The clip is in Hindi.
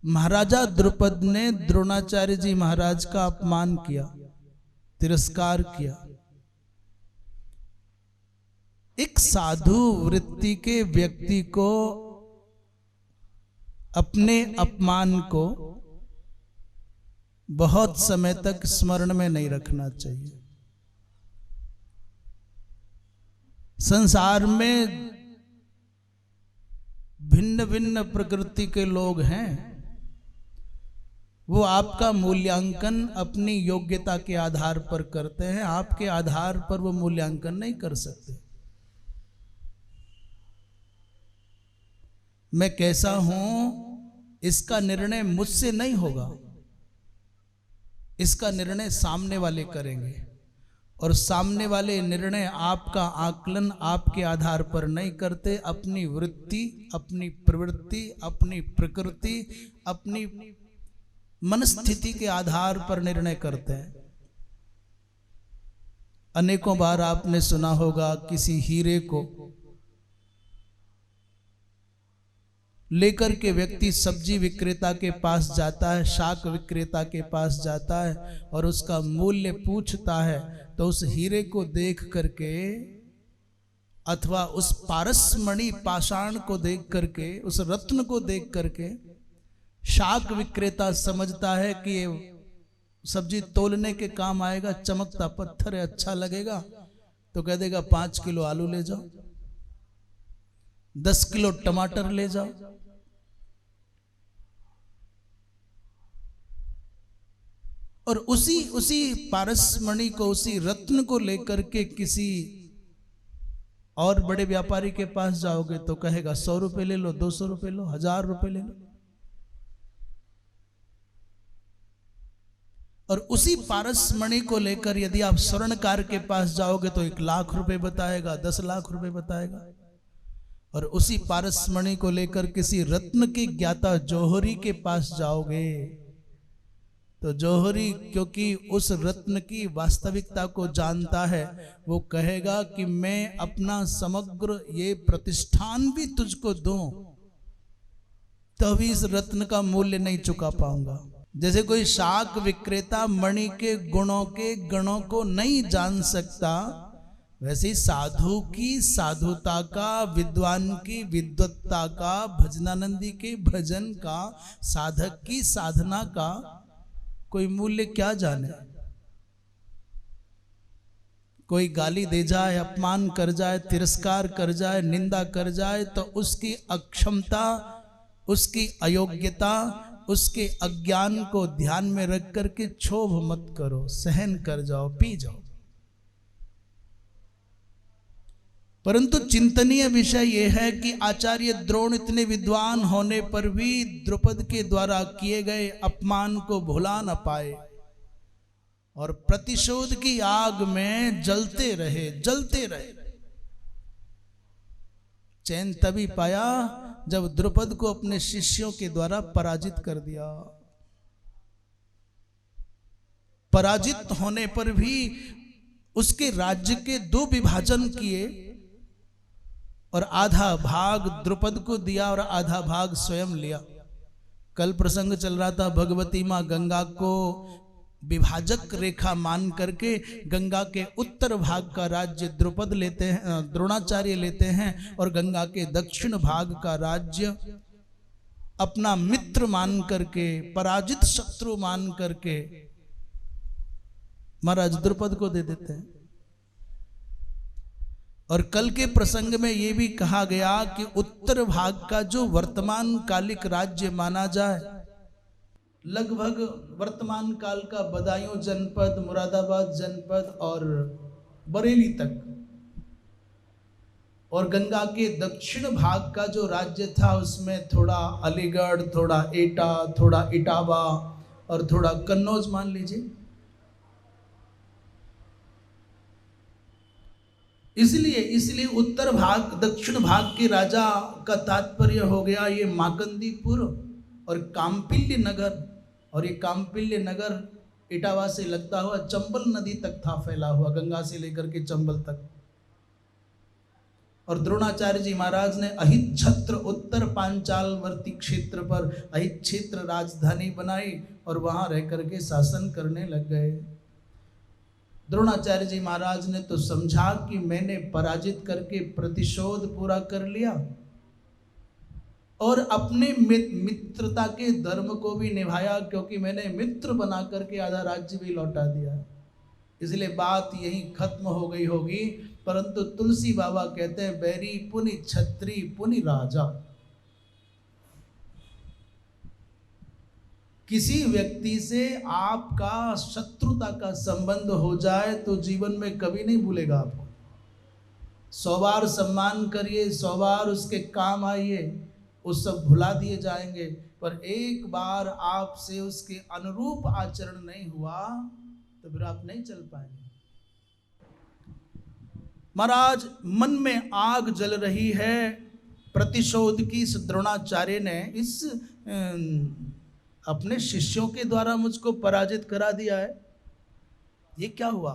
महाराजा द्रुपद ने द्रोणाचार्य जी महाराज का अपमान किया, तिरस्कार किया। एक साधु वृत्ति के व्यक्ति को अपने अपमान को बहुत समय तक स्मरण में नहीं रखना चाहिए। संसार में भिन्न भिन्न प्रकृति के लोग हैं, वो आपका मूल्यांकन अपनी योग्यता के आधार पर करते हैं, आपके आधार पर वो मूल्यांकन नहीं कर सकते। मैं कैसा हूं इसका निर्णय मुझसे नहीं होगा, इसका निर्णय सामने वाले करेंगे, और सामने वाले निर्णय आपका आकलन आपके आधार पर नहीं करते, अपनी वृत्ति, अपनी प्रवृत्ति, अपनी प्रकृति, अपनी मनस्थिति के आधार पर निर्णय करते हैं। अनेकों बार आपने सुना होगा किसी हीरे को लेकर के व्यक्ति सब्जी विक्रेता के पास जाता है, शाक विक्रेता के पास जाता है और उसका मूल्य पूछता है, तो उस हीरे को देख करके अथवा उस पारसमणि पाषाण को देख करके, उस रत्न को देख करके शाक विक्रेता समझता है कि ये सब्जी तोलने के काम आएगा, चमकता पत्थर है, अच्छा लगेगा, तो कह देगा 5 किलो आलू ले जाओ, 10 किलो टमाटर ले जाओ। और उसी पारसमणि को, उसी रत्न को लेकर के किसी और बड़े व्यापारी के पास जाओगे तो कहेगा 100 रुपए ले लो, 200 रुपए लो, 1000 रुपए ले लो। और उसी पारसमणि को लेकर यदि आप स्वर्णकार के पास जाओगे तो 1 लाख रुपए बताएगा, 10 लाख रुपए बताएगा। और उसी पारसमणि को लेकर किसी रत्न के ज्ञाता जौहरी के पास जाओगे तो जौहरी, क्योंकि उस रत्न की वास्तविकता को जानता है, वो कहेगा कि मैं अपना समग्र ये प्रतिष्ठान भी तुझको दूं तभी इस रत्न का मूल्य नहीं चुका पाऊंगा। जैसे कोई शाक विक्रेता मणि के गुणों के गणों को नहीं जान सकता, वैसे ही साधु की साधुता का, विद्वान की विद्वत्ता का, भजनानंदी के भजन का, साधक की साधना का कोई मूल्य क्या जाने। कोई गाली दे जाए, अपमान कर जाए, तिरस्कार कर जाए, निंदा कर जाए तो उसकी अक्षमता, उसकी अयोग्यता, उसके अज्ञान को ध्यान में रख करके क्षोभ मत करो, सहन कर जाओ, पी जाओ। परंतु चिंतनीय विषय यह है कि आचार्य द्रोण इतने विद्वान होने पर भी द्रुपद के द्वारा किए गए अपमान को भुला न पाए और प्रतिशोध की आग में जलते रहे, जलते रहे। चैन तभी पाया जब द्रुपद को अपने शिष्यों के द्वारा पराजित कर दिया। पराजित होने पर भी उसके राज्य के 2 विभाजन किए और आधा भाग द्रुपद को दिया और आधा भाग स्वयं लिया। कल प्रसंग चल रहा था, भगवती मां गंगा को विभाजक रेखा मान करके गंगा के उत्तर भाग का राज्य द्रुपद लेते हैं, द्रोणाचार्य लेते हैं, और गंगा के दक्षिण भाग का राज्य अपना मित्र मान करके, पराजित शत्रु मान करके महाराज द्रुपद को दे देते हैं। और कल के प्रसंग में यह भी कहा गया कि उत्तर भाग का जो वर्तमान कालिक राज्य माना जाए, लगभग वर्तमान काल का बदायूं जनपद, मुरादाबाद जनपद और बरेली तक, और गंगा के दक्षिण भाग का जो राज्य था उसमें थोड़ा अलीगढ़, थोड़ा एटा, थोड़ा इटावा और थोड़ा कन्नौज मान लीजिए। इसलिए उत्तर भाग, दक्षिण भाग के राजा का तात्पर्य हो गया ये माकंदीपुर और काम्पिल्य नगर, और ये काम्पिल्य नगर इटावा से लगता हुआ चंबल नदी तक था फैला हुआ, गंगा से लेकर के चंबल तक। और द्रोणाचार्य जी महाराज ने अहित छत्र उत्तर पांचालवर्ती क्षेत्र पर अहित क्षेत्र राजधानी बनाई और वहां रह करके शासन करने लग गए। द्रोणाचार्य जी महाराज ने तो समझा कि मैंने पराजित करके प्रतिशोध पूरा कर लिया और अपने मित्रता के धर्म को भी निभाया, क्योंकि मैंने मित्र बना करके आधा राज्य भी लौटा दिया, इसलिए बात यही खत्म हो गई होगी। परंतु तुलसी बाबा कहते हैं बैरी पुनि छत्री पुनि राजा। किसी व्यक्ति से आपका शत्रुता का संबंध हो जाए तो जीवन में कभी नहीं भूलेगा आपको। 100 बार सम्मान करिए, 100 बार उसके काम आइए, वो सब भुला दिए जाएंगे, पर एक बार आपसे उसके अनुरूप आचरण नहीं हुआ तो फिर आप नहीं चल पाएंगे। महाराज मन में आग जल रही है प्रतिशोध की। इस द्रोणाचार्य ने इस अपने शिष्यों के द्वारा मुझको पराजित करा दिया है, ये क्या हुआ?